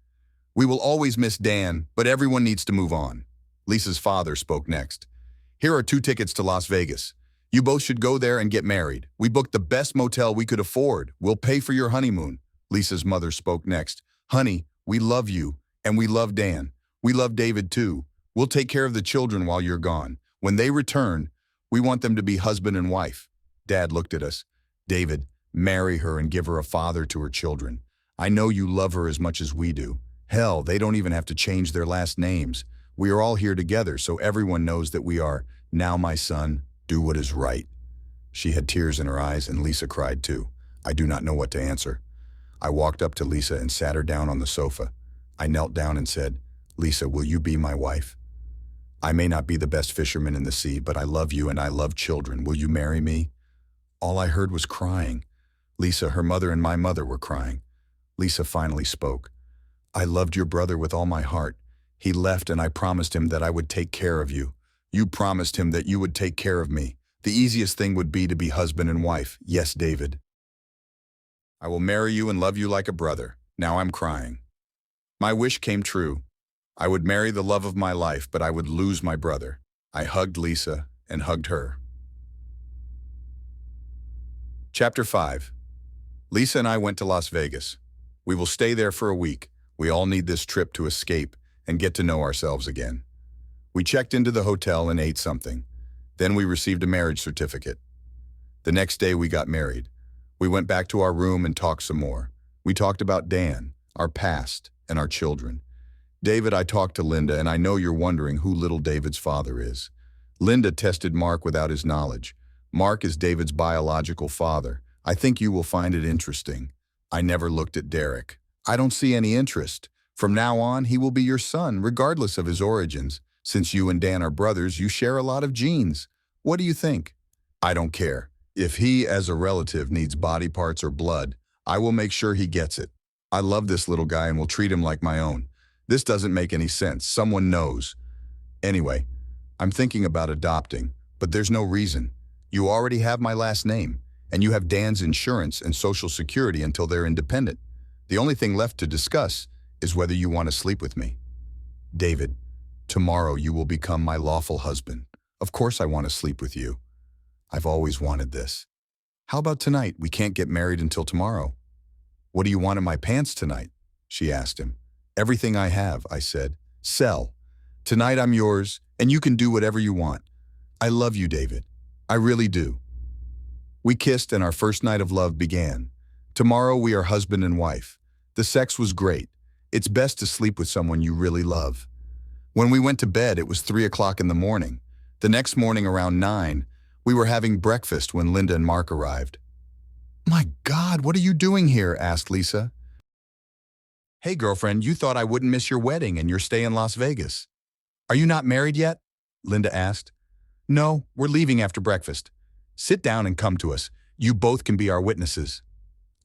We will always miss Dan, but everyone needs to move on. Lisa's father spoke next. Here are 2 tickets to Las Vegas. You both should go there and get married. We booked the best motel we could afford. We'll pay for your honeymoon. Lisa's mother spoke next. Honey, we love you, and we love Dan. We love David too. We'll take care of the children while you're gone. When they return, we want them to be husband and wife. Dad looked at us. David, marry her and give her a father to her children. I know you love her as much as we do. Hell, they don't even have to change their last names. We are all here together, so everyone knows that we are, now my son, do what is right. She had tears in her eyes, and Lisa cried too. I do not know what to answer. I walked up to Lisa and sat her down on the sofa. I knelt down and said, Lisa, will you be my wife? I may not be the best fisherman in the sea, but I love you and I love children. Will you marry me? All I heard was crying. Lisa, her mother, and my mother were crying. Lisa finally spoke. I loved your brother with all my heart. He left and I promised him that I would take care of you. You promised him that you would take care of me. The easiest thing would be to be husband and wife. Yes, David. I will marry you and love you like a brother. Now I'm crying. My wish came true. I would marry the love of my life, but I would lose my brother. I hugged Lisa and hugged her. Chapter 5. Lisa and I went to Las Vegas. We will stay there for a week. We all need this trip to escape and get to know ourselves again. We checked into the hotel and ate something. Then we received a marriage certificate. The next day we got married. We went back to our room and talked some more. We talked about Dan, our past, and our children. David, I talked to Linda, and I know you're wondering who little David's father is. Linda tested Mark without his knowledge. Mark is David's biological father. I think you will find it interesting. I never looked at Derek. I don't see any interest. From now on, he will be your son, regardless of his origins. Since you and Dan are brothers, you share a lot of genes. What do you think? I don't care. If he, as a relative, needs body parts or blood, I will make sure he gets it. I love this little guy and will treat him like my own. This doesn't make any sense. Someone knows. Anyway, I'm thinking about adopting, but there's no reason. You already have my last name, and you have Dan's insurance and Social Security until they're independent. The only thing left to discuss is whether you want to sleep with me. David, tomorrow you will become my lawful husband. Of course I want to sleep with you. I've always wanted this. How about tonight? We can't get married until tomorrow. What do you want in my pants tonight? She asked him. Everything I have, I said. Sell. Tonight I'm yours, and you can do whatever you want. I love you, David. I really do. We kissed and our first night of love began. Tomorrow we are husband and wife. The sex was great. It's best to sleep with someone you really love. When we went to bed, it was 3 o'clock in the morning. The next morning around 9, we were having breakfast when Linda and Mark arrived. My God, what are you doing here? Asked Lisa. Hey girlfriend, you thought I wouldn't miss your wedding and your stay in Las Vegas. Are you not married yet? Linda asked. No, we're leaving after breakfast. Sit down and come to us. You both can be our witnesses.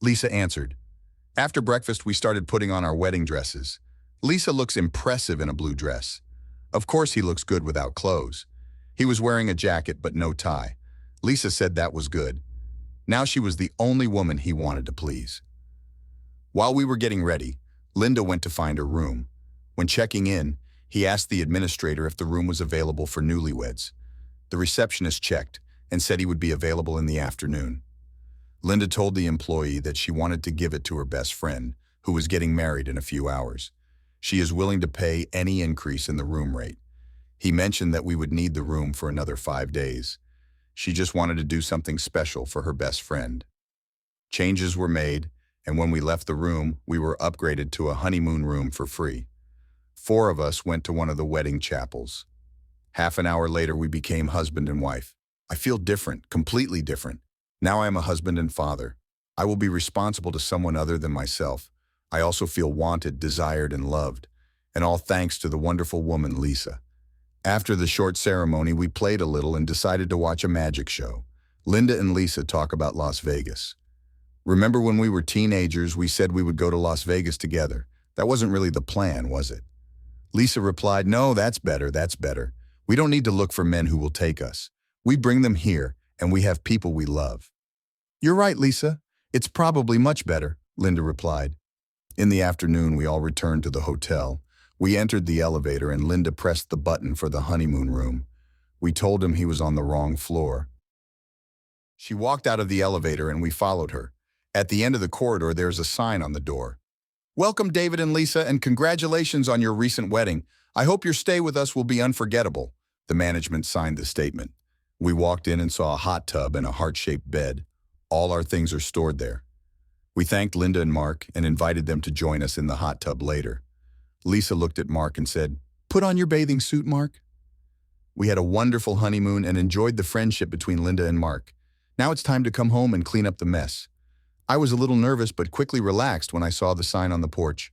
Lisa answered. After breakfast, we started putting on our wedding dresses. Lisa looks impressive in a blue dress. Of course he looks good without clothes. He was wearing a jacket but no tie. Lisa said that was good. Now she was the only woman he wanted to please. While we were getting ready, Linda went to find her room. When checking in, he asked the administrator if the room was available for newlyweds. The receptionist checked and said he would be available in the afternoon. Linda told the employee that she wanted to give it to her best friend, who was getting married in a few hours. She is willing to pay any increase in the room rate. He mentioned that we would need the room for another 5 days. She just wanted to do something special for her best friend. Changes were made, and when we left the room, we were upgraded to a honeymoon room for free. 4 of us went to one of the wedding chapels. Half an hour later, we became husband and wife. I feel different, completely different. Now I am a husband and father. I will be responsible to someone other than myself. I also feel wanted, desired, and loved. And all thanks to the wonderful woman, Lisa. After the short ceremony, we played a little and decided to watch a magic show. Linda and Lisa talk about Las Vegas. Remember when we were teenagers, we said we would go to Las Vegas together. That wasn't really the plan, was it? Lisa replied, no, that's better, that's better. We don't need to look for men who will take us. We bring them here, and we have people we love. You're right, Lisa. It's probably much better, Linda replied. In the afternoon, we all returned to the hotel. We entered the elevator and Linda pressed the button for the honeymoon room. We told him he was on the wrong floor. She walked out of the elevator and we followed her. At the end of the corridor, there's a sign on the door. Welcome, David and Lisa, and congratulations on your recent wedding. I hope your stay with us will be unforgettable. The management signed the statement. We walked in and saw a hot tub and a heart-shaped bed. All our things are stored there. We thanked Linda and Mark and invited them to join us in the hot tub later. Lisa looked at Mark and said, "Put on your bathing suit, Mark." We had a wonderful honeymoon and enjoyed the friendship between Linda and Mark. Now it's time to come home and clean up the mess. I was a little nervous but quickly relaxed when I saw the sign on the porch.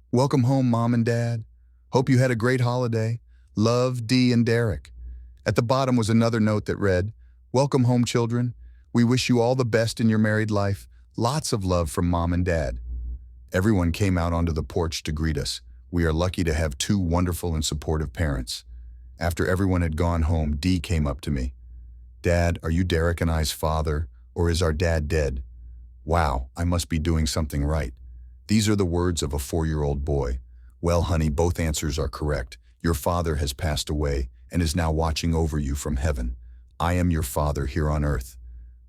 Welcome home, Mom and Dad. Hope you had a great holiday. Love, Dee and Derek. At the bottom was another note that read, Welcome home, children. We wish you all the best in your married life. Lots of love from Mom and Dad. Everyone came out onto the porch to greet us. We are lucky to have 2 wonderful and supportive parents. After everyone had gone home, Dee came up to me. Dad, are you Derek and I's father, or is our dad dead? Wow, I must be doing something right. These are the words of a 4-year-old boy. Well, honey, both answers are correct. Your father has passed away and is now watching over you from heaven. I am your father here on earth.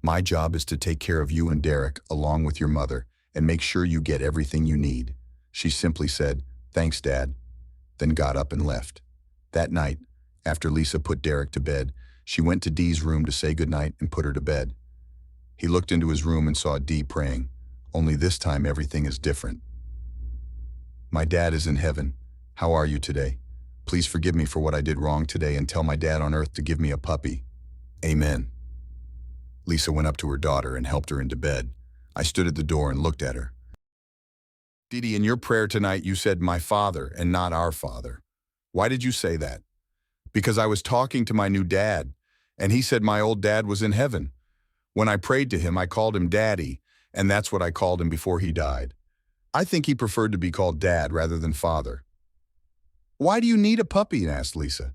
My job is to take care of you and Derek, along with your mother, and make sure you get everything you need. She simply said, Thanks, Dad, then got up and left. That night, after Lisa put Derek to bed, she went to Dee's room to say goodnight and put her to bed. He looked into his room and saw Dee praying, only this time everything is different. My dad is in heaven. How are you today? Please forgive me for what I did wrong today and tell my dad on earth to give me a puppy. Amen. Lisa went up to her daughter and helped her into bed. I stood at the door and looked at her. Dee, in your prayer tonight, you said my father and not our father. Why did you say that? Because I was talking to my new dad, and he said my old dad was in heaven. When I prayed to him, I called him Daddy, and that's what I called him before he died. I think he preferred to be called Dad rather than Father. Why do you need a puppy? Asked Lisa.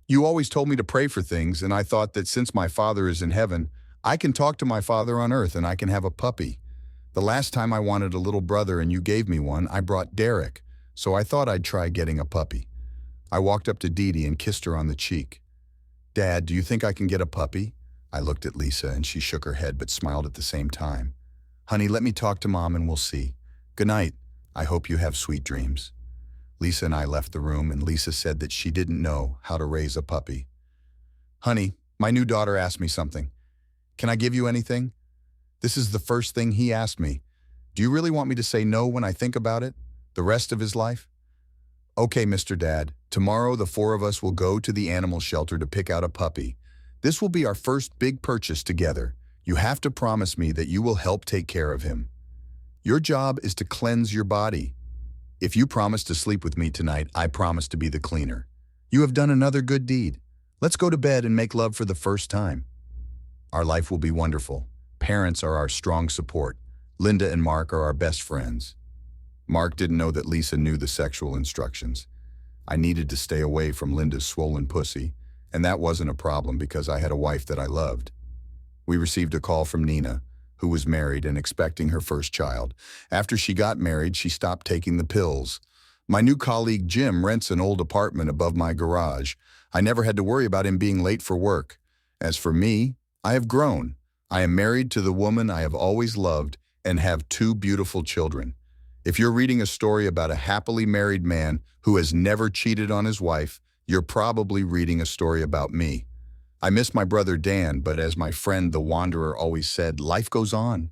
You always told me to pray for things, and I thought that since my father is in heaven, I can talk to my father on earth and I can have a puppy. The last time I wanted a little brother and you gave me one, I brought Derek, so I thought I'd try getting a puppy. I walked up to Dee and kissed her on the cheek. Dad, do you think I can get a puppy? I looked at Lisa and she shook her head but smiled at the same time. Honey, let me talk to Mom and we'll see. Good night. I hope you have sweet dreams. Lisa and I left the room and Lisa said that she didn't know how to raise a puppy. Honey, my new daughter asked me something. Can I give you anything? This is the first thing he asked me. Do you really want me to say no when I think about it? The rest of his life? Okay, Mr. Dad. Tomorrow the 4 of us will go to the animal shelter to pick out a puppy. This will be our first big purchase together. You have to promise me that you will help take care of him. Your job is to cleanse your body. If you promise to sleep with me tonight, I promise to be the cleaner. You have done another good deed. Let's go to bed and make love for the first time. Our life will be wonderful. Parents are our strong support. Linda and Mark are our best friends. Mark didn't know that Lisa knew the sexual instructions. I needed to stay away from Linda's swollen pussy, and that wasn't a problem because I had a wife that I loved. We received a call from Nina, who was married and expecting her first child. After she got married, she stopped taking the pills. My new colleague Jim rents an old apartment above my garage. I never had to worry about him being late for work. As for me, I have grown. I am married to the woman I have always loved and have two beautiful children. If you're reading a story about a happily married man who has never cheated on his wife, you're probably reading a story about me. I miss my brother Dan, but as my friend the Wanderer always said, life goes on.